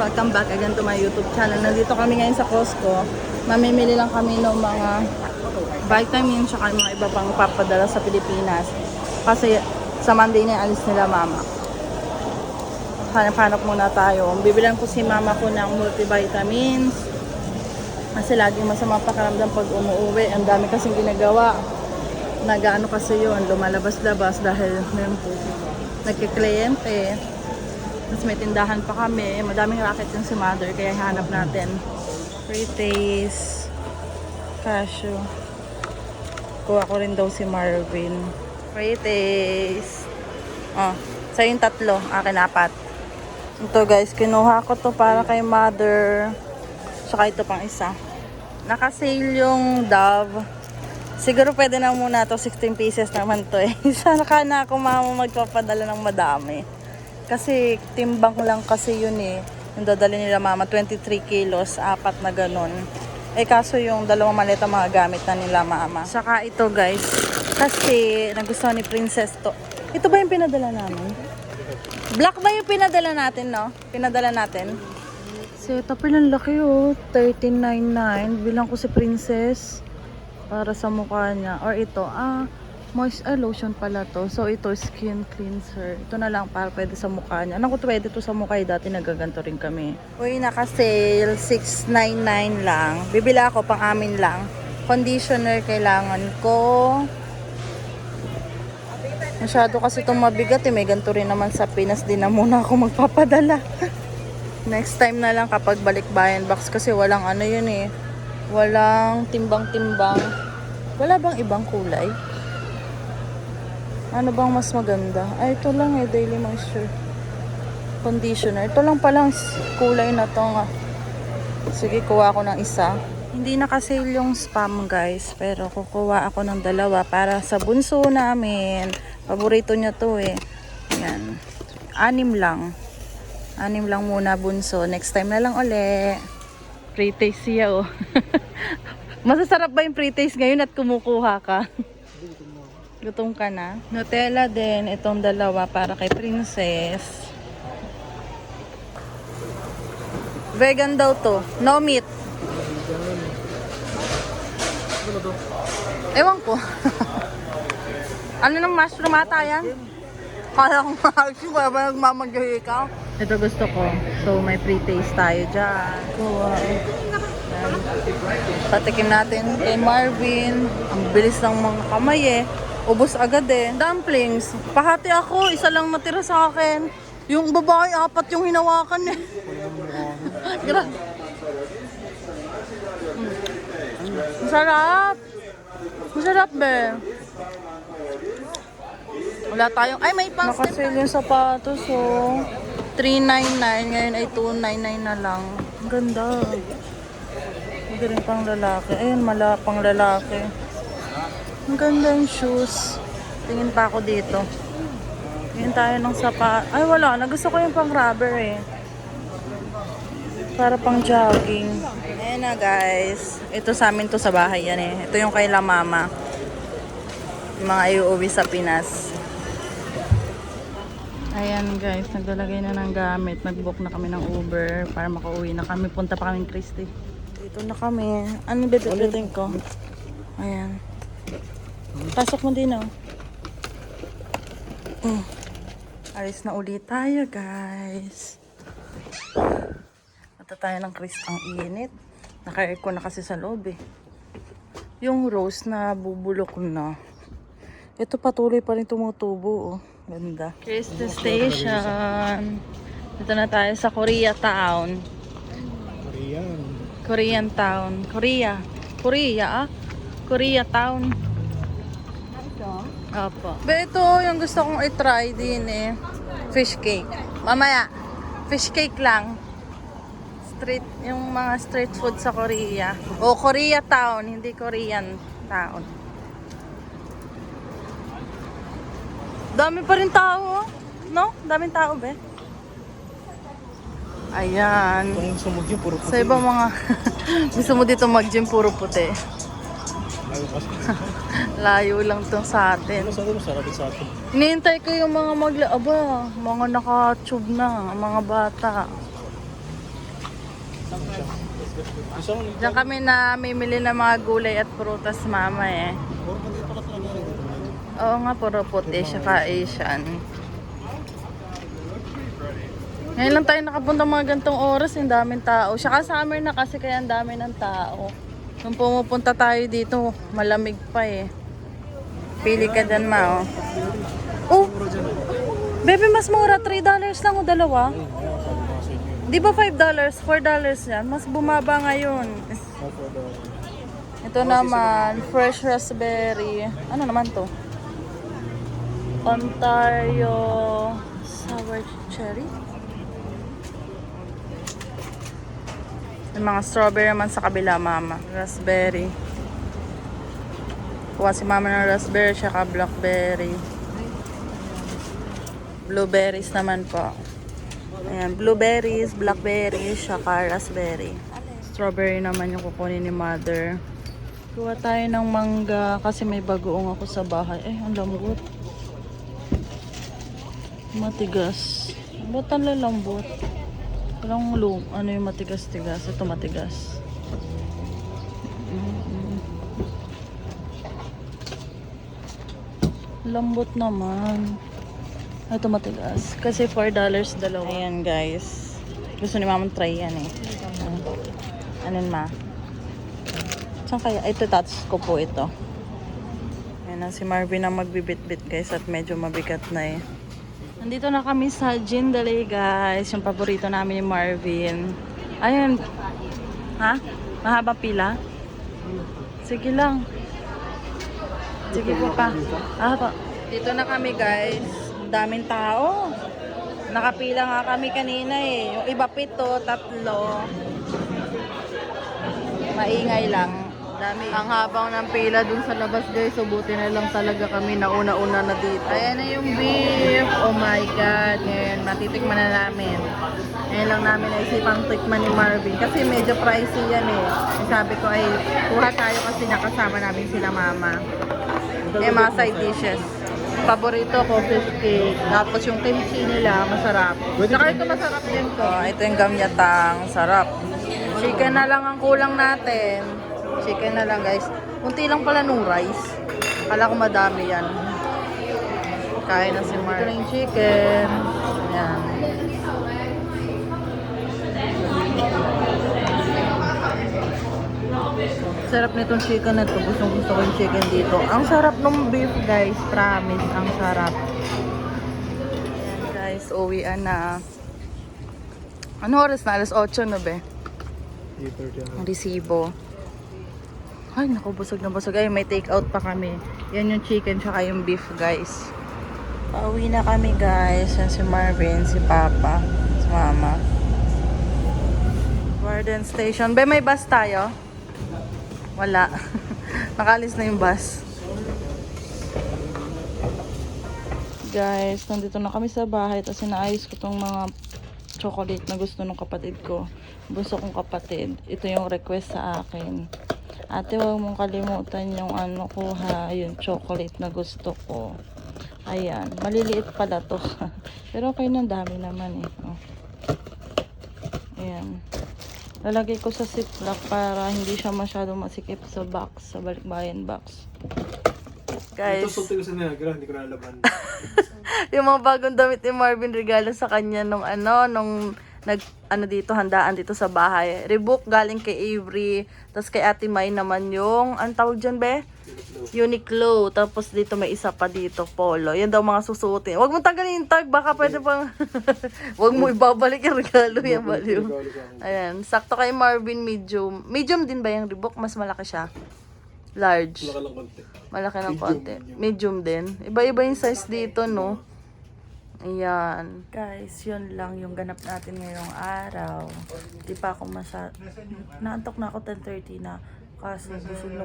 welcome back again to my YouTube channel. Nandito kami ngayon sa Costco. Mamimili lang kami ng mga vitamins at mga iba pang papadala sa Pilipinas. Kasi sa Monday na alis nila mama. Hanap-hanap muna tayo. Bibilan ko si mama ko ng multivitamins. Kasi laging masama pakiramdam pag umuwi. Ang dami kasing ginagawa. Nagaano kasi yun, lumalabas-labas dahil mayroon po nagkikliyente. Tapos may tindahan pa kami. Madaming racket yung si mother, kaya hanap natin. Pre-taste. Cashew. Kuha ko rin daw si Marvin. Pre-taste. Oh, sa'yo yung tatlo. Akin apat. Ito guys, kinuha ko to para kay mother. Saka ito pang isa. Naka-sale yung Dove. Siguro pwede na muna to, 16 pieces naman to eh. Sana ka na ako mama magpapadala ng madami. Kasi timbang lang kasi yun eh. Yung dadali nila mama, 23 kilos, apat na ganun. Eh kaso yung dalawang maleta mga gamit na nila mama. Saka ito guys, kasi nagustuhan ni Princess to. Ito ba yung pinadala namin? Black ba yung pinadala natin, no? Pinadala natin. So ito pa lang laki oh, 13.99. Bilang ko si Princess para sa mukha niya. Or ito, lotion pala to. So ito, skin cleanser. Ito na lang para pwede sa mukha niya. Naku, pwede to sa mukha. Dati nagaganto rin kami. Uy, naka-sale. 6.99 lang. Bibila ako pang amin lang. Conditioner kailangan ko. Masyado kasi itong mabigat eh. May ganito rin naman sa Pinas. Di na muna ako magpapadala. Next time na lang kapag balik bayan box. Kasi walang ano yun eh. Walang timbang-timbang. Wala bang ibang kulay? Ano bang mas maganda? Ay, ito lang eh, Daily Moisture Conditioner. Ito lang palang kulay na to nga. Sige, kuha ako ng isa. Hindi nakasale yung spam guys, pero kukuha ako ng dalawa para sa bunso namin. Paborito niya to eh. Ayan. 6 lang. 6 lang muna bunso. Next time na lang uli. Pre-taste siya oh. Masasarap ba yung pre-taste ngayon at kumukuha ka? Gutom ka na. Nutella din. Itong dalawa para kay Princess. Vegan daw to. No meat. Ewan ko. Ano ng mushroom ata yan? Kala kong mushroom. Kaya ba nagmamagayi ka? Ito gusto ko. So may pre-taste tayo dyan. Kuha. Patikim natin kay Marvin. Ang bilis ng mga kamay eh. Ubos agad eh. Dumplings. Pahati ako. Isa lang natira sa akin. Yung babae, 4 yung hinawakan eh. Masarap. Masarap be. Wala tayong... Ay, may pang step. Nakasale yung sapatos oh. 399. Ngayon ay 299 na lang. Ang ganda. Hindi rin pang lalaki. Ayun, pang lalaki. Ang ganda yung shoes. Tingin pa ako dito. Tingin tayo ng sapat. Ay wala, nagusto ko yung pang rubber eh. Para pang jogging. Ayan na guys. Ito sa amin to sa bahay yan eh. Ito yung kay la mama. Yung mga iuwi sa Pinas. Ayan guys, naglalagay na ng gamit. Nag-book na kami ng Uber para makauwi na kami. Punta pa kami Christy. Dito na kami. Ano bibitin ko? Ayan. Pasok mo din oh. Alis na ulit tayo guys. Mata tayo ng Chris. Ang init. Naka-aircon na kasi sa loob eh. Yung rose na bubulok na. Ito patuloy pa rin tumutubo oh. Ganda. Christy Station. Dito na tayo sa Koreatown. Korean Town. Koreatown. Opo. Ito yung gusto kong i-try din eh. Fish cake. Mamaya, fish cake lang. Yung mga street food sa Korea. O, Koreatown, hindi Korean Town. Dami pa rin tao, no? Daming tao, be. Ayan. Sa ibang mga... gusto mo dito mag-gym, puro puti. Layo lang tong sa atin. Hinihintay ko yung mga mga naka-tube na, mga bata. Diyan kami na mimili ng mga gulay at prutas mama eh. Oo nga, puro puti siya ka Asian. Ngayon lang tayo nakapunta mga gantong oras, ang daming tao. Saka summer na kasi kaya ang dami ng tao. Nung pumupunta tayo dito, malamig pa eh. Pili ka dyan ma oh. Oh! Bebe, mas mura. $3 lang o dalawa. Di ba $5? $4 yan. Mas bumaba ngayon. Ito naman, fresh raspberry. Ano naman to? Ontario sour cherry. Yung mga strawberry naman sa kabila, mama. Raspberry. Kuha si mama ng raspberry, tsaka blackberry. Blueberries naman po. Ayan, blueberries, blackberries, tsaka raspberry. Strawberry naman yung kukunin ni mother. Kuha tayo ng mangga kasi may bagoong ako sa bahay. Eh, ang lambot. Matigas. Ba't ang lalambot? Walang ano yung matigas-tigas. Ito matigas. Lambot naman. Ito matigas. Kasi $4 dalawa. Ayan guys. Gusto ni mamang try yan eh. Anin ma? Saan kaya? Ito touch ko po ito. Ayan na si Marvin ang magbibit-bit guys at medyo mabigat na eh. Nandito na kami sa Jindalee guys. Yung paborito namin ni Marvin. Ayun. Ha? Mahaba pila? Sige lang. Sige po pa. Pa. Dito na kami guys. Daming tao. Nakapila nga kami kanina eh. Yung iba 7, 3. Maingay lang. Dami. Ang habang ng pila dun sa labas guys. So buti na lang talaga kami nauna-una na dito. Ayan na yung beef. Oh my God. Ngayon, matitikman na namin. Ngayon lang namin naisipang tikman ni Marvin. Kasi medyo pricey yan eh. Sabi ko ay kuha tayo kasi nakasama namin sila mama. Eh mga side dishes. Paborito ko fish cake. Tapos yung kimchi nila masarap. Saka ito masarap din ko. Ito yung gamyatang. Sarap. Chicken na lang ang kulang natin. Chicken na lang guys. Kunti lang pala nung rice. Kala ko madami yan. Kain na si Mark. Ito yung chicken. Ayan. Sarap nitong chicken na ito. Gustong gusto ko yung chicken dito. Ang sarap ng beef guys. Promise. Ang sarap. Ayan guys. Uwian na. Ano oras na? Alas 8 na be? Ang resibo. Ay, naku, busog na busog. Ay, may take out pa kami. Yan yung chicken tsaka yung beef, guys. Pauwi na kami, guys. Yan si Marvin, si Papa, si Mama. Warden Station. Be, may bus tayo? Wala. Nakalis na yung bus. Guys, nandito na kami sa bahay. Tapos inaayos ko tong mga chocolate na gusto ng kapatid ko. Gusto kong kapatid. Ito yung request sa akin. Ate, huwag mong kalimutan yung ano ko ha, yung chocolate na gusto ko. Ayan, maliliit pala to. Pero okay na, dami naman eh. Oh. Ayan. Lalagay ko sa ziplock para hindi siya masyadong masikip sa box, sa balikbayan box. Guys. Ito sulti ko sa Niagara, hindi ko nalaban. Yung mga bagong damit ni Marvin regalo sa kanya nung dito, handaan dito sa bahay. Rebook galing kay Avery. Tapos kay Ate May naman yung, ang tawag dyan be? Uniqlo. Tapos dito may isa pa dito, polo. Yan daw mga susuotin. Huwag mo tanggalin yung tag, baka pwede pang, huwag mo ibabalik yung regalo yan, baliw. Ayan, sakto kay Marvin, medium. Medium din ba yung Reebok? Mas malaki siya. Large. Malaki lang konti. Malaki ng konti. Medium din. Iba-iba yung size dito, no? Ayan. Guys, yun lang yung ganap natin ngayong araw. Di pa ako naantok na ako 10:30 na. Kasi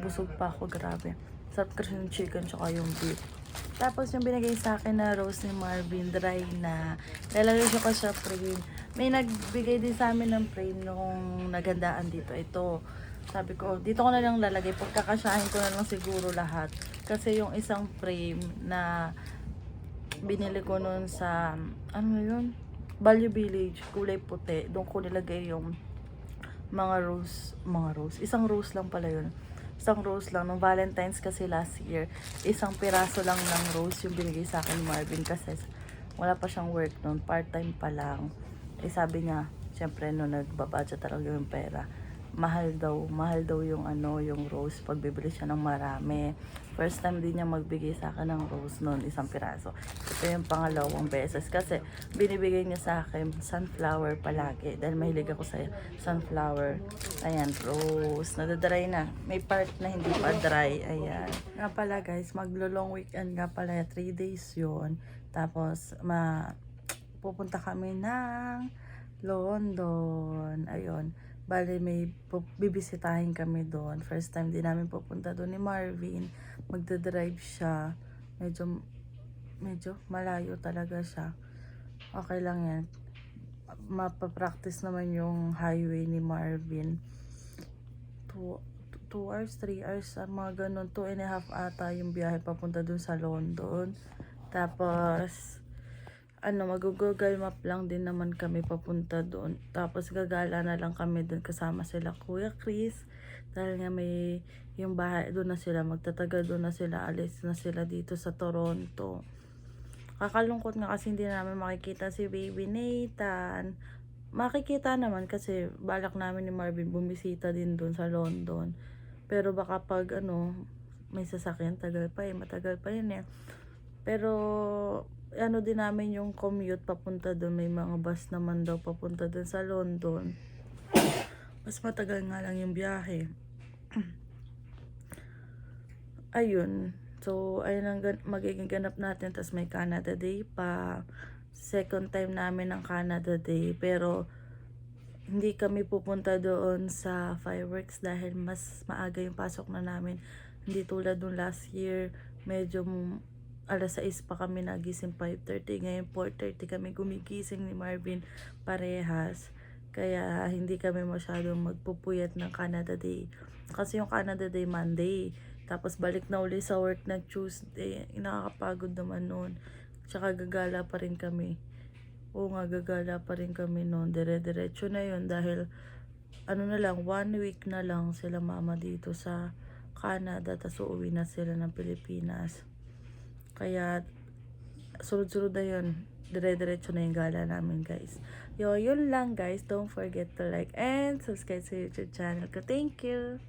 busog pa ako. Grabe. Sarap kasi yung chicken tsaka yung beef. Tapos yung binigay sa akin na roast ni Marvin, dry na. Lalagay ko sa frame. May nagbigay din sa amin ng frame nung nagandaan dito. Ito. Sabi ko, dito ko na lang lalagay. Pagkakasyahin ko na lang siguro lahat. Kasi yung isang frame na binili ko noon sa, ano yun? Value Village, kulay puti. Doon ko nilagay yung isang rose lang pala yun. Isang rose lang. Nung Valentine's kasi last year, isang piraso lang ng rose yung binigay sa akin ni Marvin kasi wala pa siyang work noon, part-time pa lang. Eh sabi niya, syempre no nagbabudget talaga yung pera. Mahal daw yung yung rose pag bibili siya ng marami. First time din niya magbigay sa akin ng rose noon, isang piraso. Ito yung pangalawang beses kasi binibigay niya sa akin sunflower palagi dahil mahilig ako sa sunflower. Ayan, rose. Nadadry na. May part na hindi pa dry. Ayan. Nga pala guys, maglo-long weekend nga pala. 3 days yon. Tapos, pupunta kami ng London. Ayun. Bale, may bibisitahin kami doon. First time din namin pupunta doon ni Marvin. Magdadrive siya. Medyo malayo talaga siya. Okay lang yan. Mapapractice naman yung highway ni Marvin. 2 hours, 3 hours, mga ganun. 2.5 ata yung biyahe papunta dun sa London. Tapos, mag-google map lang din naman kami papunta doon. Tapos gagala na lang kami doon kasama sila Kuya Chris. Dahil nga may yung bahay doon na sila, magtatagal doon na sila, alis na sila dito sa Toronto. Kakalungkot nga kasi hindi namin makikita si Baby Nathan. Makikita naman kasi balak namin ni Marvin bumisita din doon sa London. Pero baka pag may sasakyan, matagal pa yun eh. Pero din namin yung commute papunta doon. May mga bus naman daw papunta doon sa London. Mas matagal nga lang yung biyahe. Ayun. So, ayun ang magiging ganap natin. Tapos may Canada Day pa. Second time namin ng Canada Day. Pero, hindi kami pupunta doon sa fireworks dahil mas maaga yung pasok na namin. Hindi tulad nung last year. Medyo alas 6 pa kami nagising, 5:30. Ngayon 4:30 kami gumigising ni Marvin parehas. Kaya hindi kami masyadong magpupuyat ng Canada Day. Kasi yung Canada Day Monday. Tapos balik na uli sa work na Tuesday. Nakakapagod naman noon. Tsaka gagala pa rin kami. Oo nga, gagala pa rin kami noon. Dire-diretso na yun dahil 1 week na lang sila mama dito sa Canada. Tapos uuwi na sila ng Pilipinas. Kaya, sunod-sunod na yun. Dire-diretso na yung gala namin, guys. Yun lang, guys. Don't forget to like and subscribe sa YouTube channel ko. Thank you!